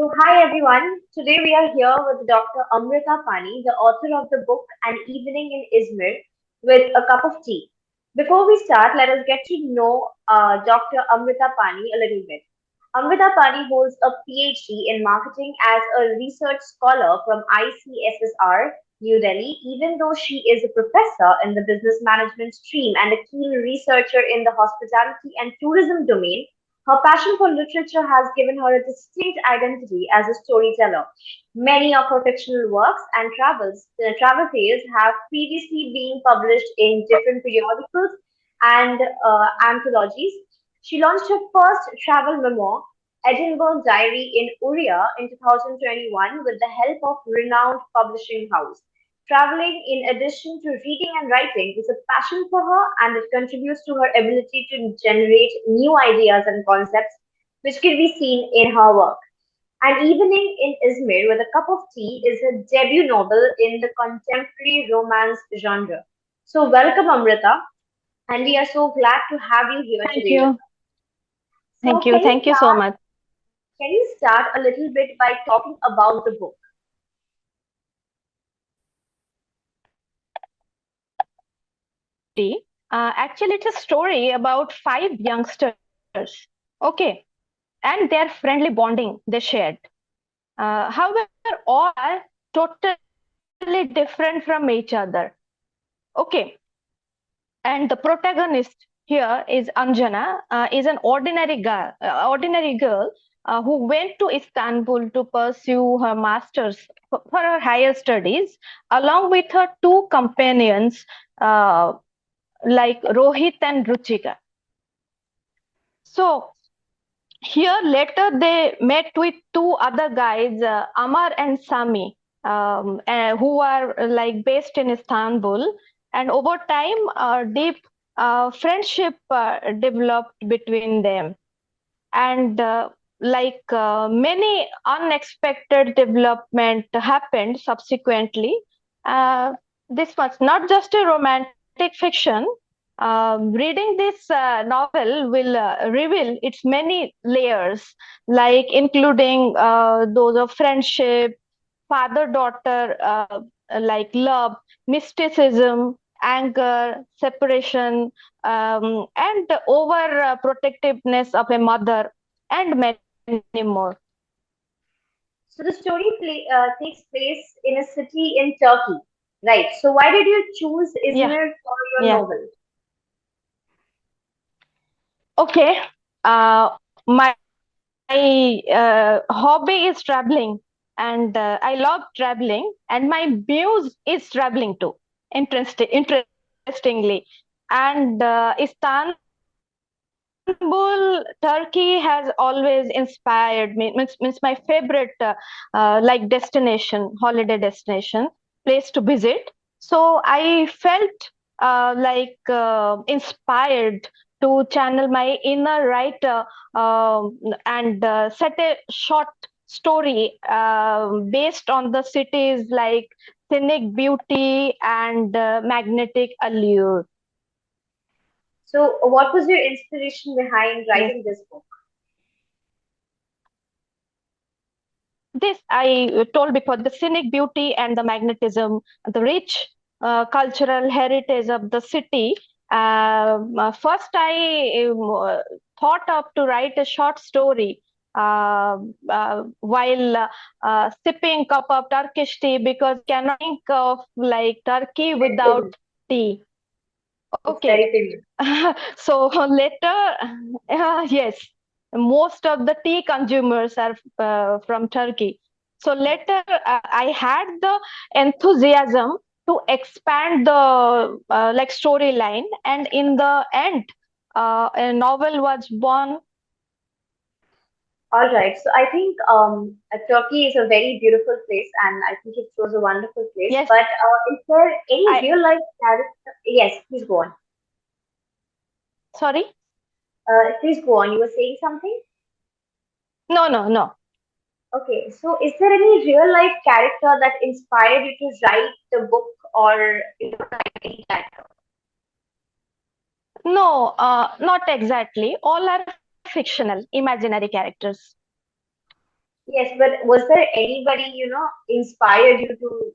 Hi everyone. Today we are here with Dr. Amrita Pani, the author of the book An Evening in Izmir, with a cup of tea. Before we start, let us get to know Dr. Amrita Pani a little bit. Amrita Pani holds a PhD in marketing as a research scholar from ICSSR, New Delhi, even though she is a professor in the business management stream and a keen researcher in the hospitality and tourism domain. Her passion for literature has given her a distinct identity as a storyteller. Many of her fictional works and travel tales have previously been published in different periodicals and anthologies. She launched her first travel memoir, Edinburgh Diary in Uria, in 2021 with the help of renowned publishing house. Traveling, in addition to reading and writing, is a passion for her and it contributes to her ability to generate new ideas and concepts, which can be seen in her work. An Evening in Izmir with a Cup of Tea is her debut novel in the contemporary romance genre. So, welcome, Amrita, and we are so glad to have you here Thank today with you. us. So, can you Thank you so much. start a little bit by talking about the book? Actually, it's a story about five youngsters. Okay. And their friendly bonding they shared. However, all are totally different from each other. Okay. And the protagonist here is Anjana, is an ordinary girl who went to Istanbul to pursue her master's for her higher studies, along with her two companions, uh, like Rohit and Ruchika. So here later they met with two other guys, Amar and Sami, who are like based in Istanbul. And over time, deep friendship developed between them. And many unexpected development happened subsequently. Uh, this was not just a romantic fiction. Reading this novel will reveal its many layers, like including those of friendship, father-daughter, like love, mysticism, anger, separation, and over protectiveness of a mother, and many more. So, the story takes place in a city in Turkey, right? So, why did you choose Yeah, Izmir for your yeah. novel? Okay. My hobby is traveling, and I love traveling, and my muse is traveling too. Interestingly, and Istanbul, Turkey has always inspired me. Means my favorite, like destination, holiday destination, place to visit. So I felt inspired to channel my inner writer, and set a short story based on the city's like scenic beauty and magnetic allure. So, what was your inspiration behind Yes. writing this book? This I told before, the scenic beauty and the magnetism, the rich cultural heritage of the city. First, I thought of to write a short story while sipping cup of Turkish tea, because cannot think of like Turkey Very without famous. tea. It's Okay. very famous. So later, yes, most of the tea consumers are from Turkey. So later, I had the enthusiasm to expand the like storyline, and in the end, a novel was born. All right. So, I think Turkey is a very beautiful place, and I think it was a wonderful place. Yes, But is there any I real life character? Yes, please go on. sorry. Please go on. You were saying something? No, no, no. Okay. So, is there any real life character that inspired you to write the book, or any character? No, not exactly. All are fictional, imaginary characters. Yes, but was there anybody, inspired you to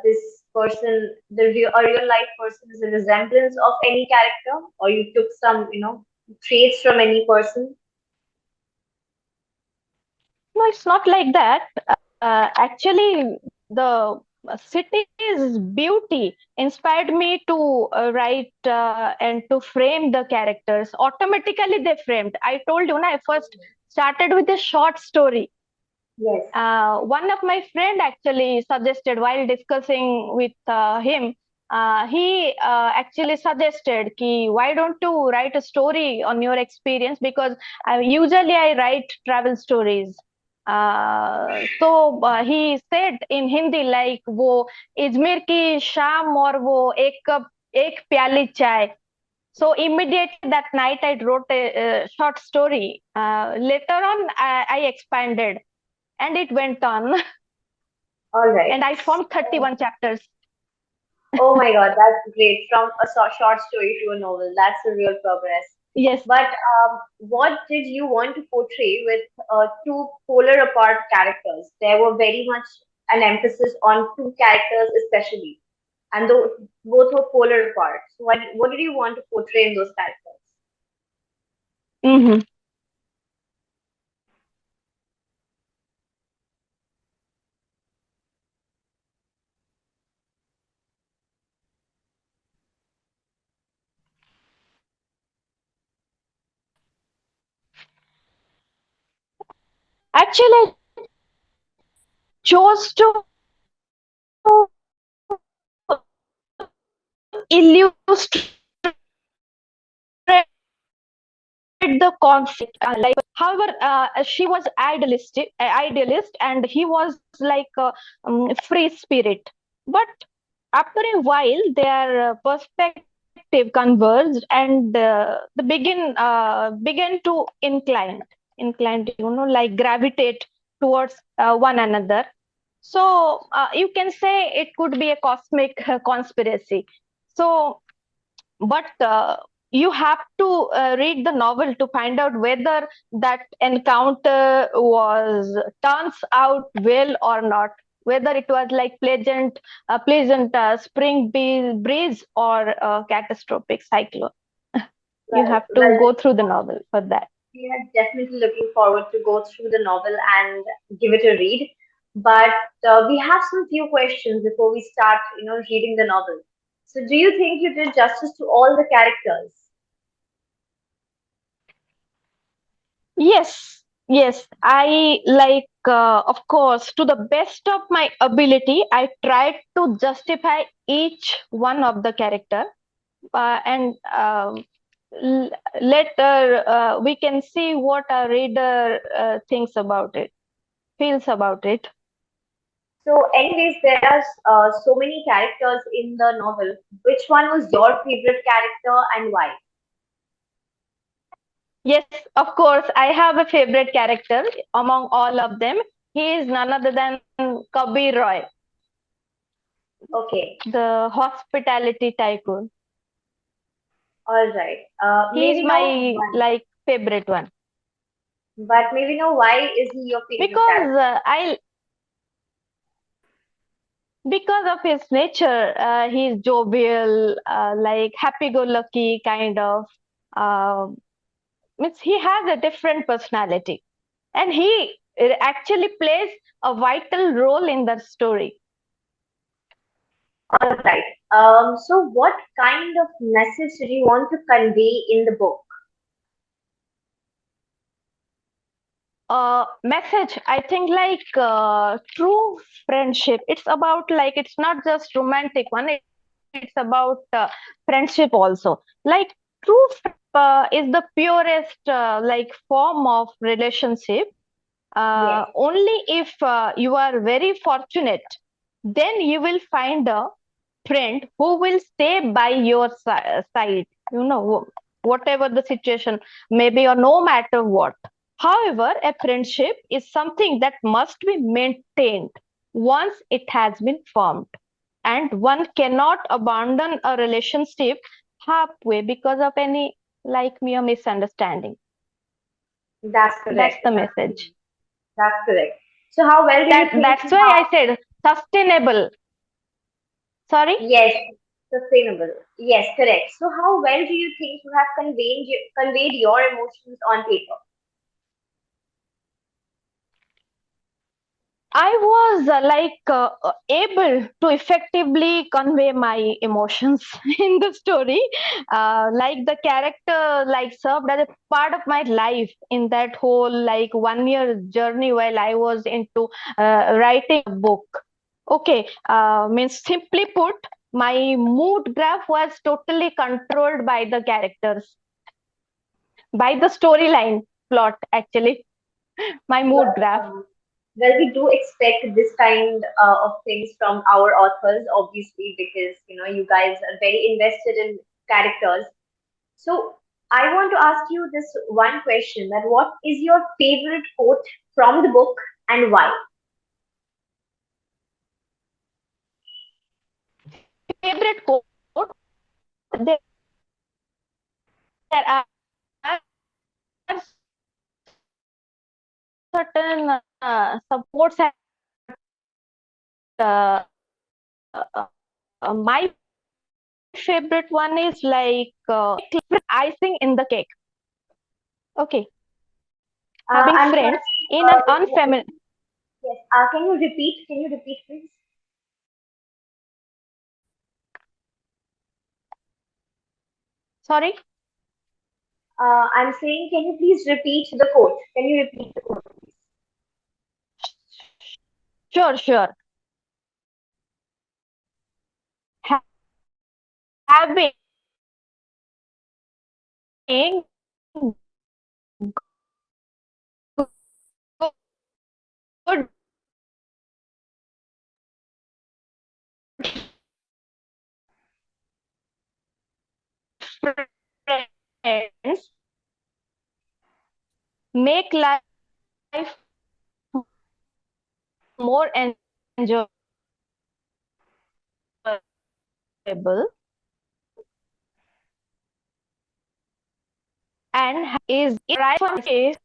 this person, a real life person is a resemblance of any character, or you took some, traits from any person? No, it's not like that. Actually, the city's beauty inspired me to write and to frame the characters. Automatically, they framed. I told you, na, I first started with a short story. Yes. One of my friend actually suggested while discussing with him, he actually suggested ki why don't you write a story on your experience, because usually I write travel stories. So he said in Hindi like वो इजमेर की शाम और वो एक cup एक प्याली चाय. So immediately that night I wrote a short story. Later on I expanded and it went on. All right. And I formed So, 31 chapters. oh my God, that's great. From a short story to a novel, that's a real progress. Yes. But what did you want to portray with two polar apart characters? There were very much an emphasis on two characters, especially, and both were polar apart. So, what did you want to portray in those characters? Hmm. Actually, I chose to illustrate the conflict. However, she was idealist, and he was like a free spirit. But after a while, their perspective converged, and they began to incline, like gravitate towards one another. So you can say it could be a cosmic conspiracy. So, but you have to read the novel to find out whether that encounter was turns out well or not, whether it was like pleasant spring breeze or a catastrophic cyclone. You Well, have to well, go through the novel for that. we are definitely looking forward to go through the novel and give it a read. But we have some few questions before we start, reading the novel. So, do you think you did justice to all the characters? Yes, I like, of course, to the best of my ability, I tried to justify each one of the character, and later we can see what a reader thinks about it, feels about it. So, anyways, there are so many characters in the novel. Which one was your favorite character and why? Yes, of course, I have a favorite character among all of them. He is none other than Kabir Roy, Okay, the hospitality tycoon. all right. He is Maybe know my why, like favorite one. but maybe know why is he your favorite Because character? I because of his nature, he's jovial, like happy-go-lucky kind of. Uh, Means he has a different personality, and he actually plays a vital role in the story. All right. So, what kind of message did you want to convey in the book? Message, I think, like true friendship. It's about like it's not just romantic one. It's about friendship also. Like true is the purest like form of relationship. Yes, Only if you are very fortunate, then you will find a friend who will stay by your side, whatever the situation may be, or no matter what. However, a friendship is something that must be maintained once it has been formed, and one cannot abandon a relationship halfway because of any like mere misunderstanding. that's That's correct. the That's message. That's correct. So how well do you think That's you why have? I said sustainable. Sorry. Yes, sustainable. Yes, correct. So how well do you think you have conveyed your emotions on paper? I was able to effectively convey my emotions in the story. Like the character served as a part of my life in that whole 1 year journey while I was into writing a book. Okay, means simply put, my mood graph was totally controlled by the characters, by the storyline plot actually, my mood Well, graph. well, we do expect this kind of things from our authors, obviously, because you guys are very invested in characters. So I want to ask you this one question: that what is your favorite quote from the book and why? Favorite quote, there are certain supports and my favorite one is icing in the cake. Okay, having I'm friends sorry, in an yeah, unfamiliar. yes. Can you repeat? Can you repeat, please? Sorry. I'm saying, can you please repeat the quote? Can you repeat the quote, please? Sure, sure. Having good friends make life more enjoyable, and is right is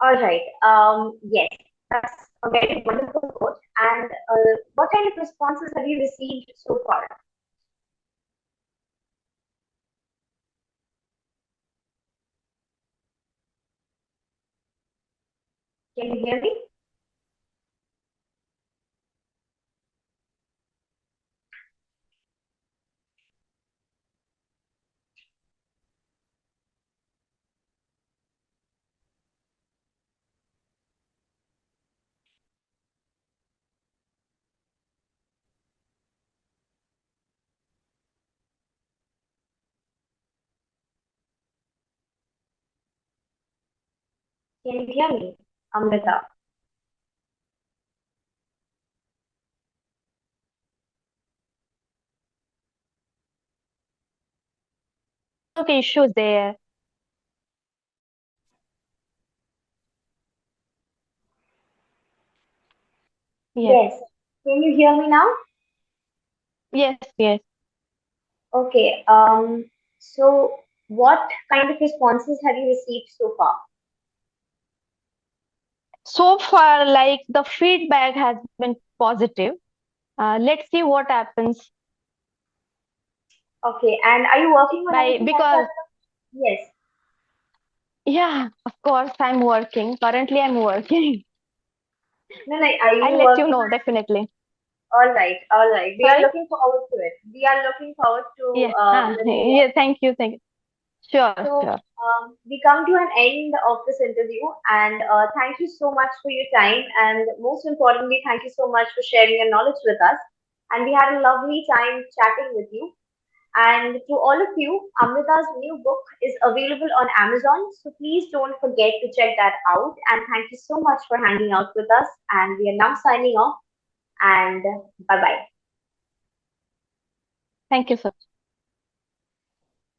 All right. Yes, that's a very wonderful quote. And what kind of responses have you received so far? Can you hear me? Can you hear me, Amrita? network issues there. Yes, Yes. Can you hear me now? yes, yes. Okay. So what kind of responses have you received so far? So far, the feedback has been positive. Let's see what happens Okay. And are you working on by anything else? because Yes. yeah, of course I'm working. Currently, I'm working. No, like, are you I'll let you working know on? definitely. All right. All right. We are Sorry. looking forward to it. We are looking forward to Yeah. learning more. Yeah. Thank you. Thank you. Sure. So Sure. we come to an end of this interview, and thank you so much for your time, and most importantly, thank you so much for sharing your knowledge with us. And we had a lovely time chatting with you. And to all of you, Amrita's new book is available on Amazon, so please don't forget to check that out. And thank you so much for hanging out with us. And we are now signing off. And bye bye. Thank you so.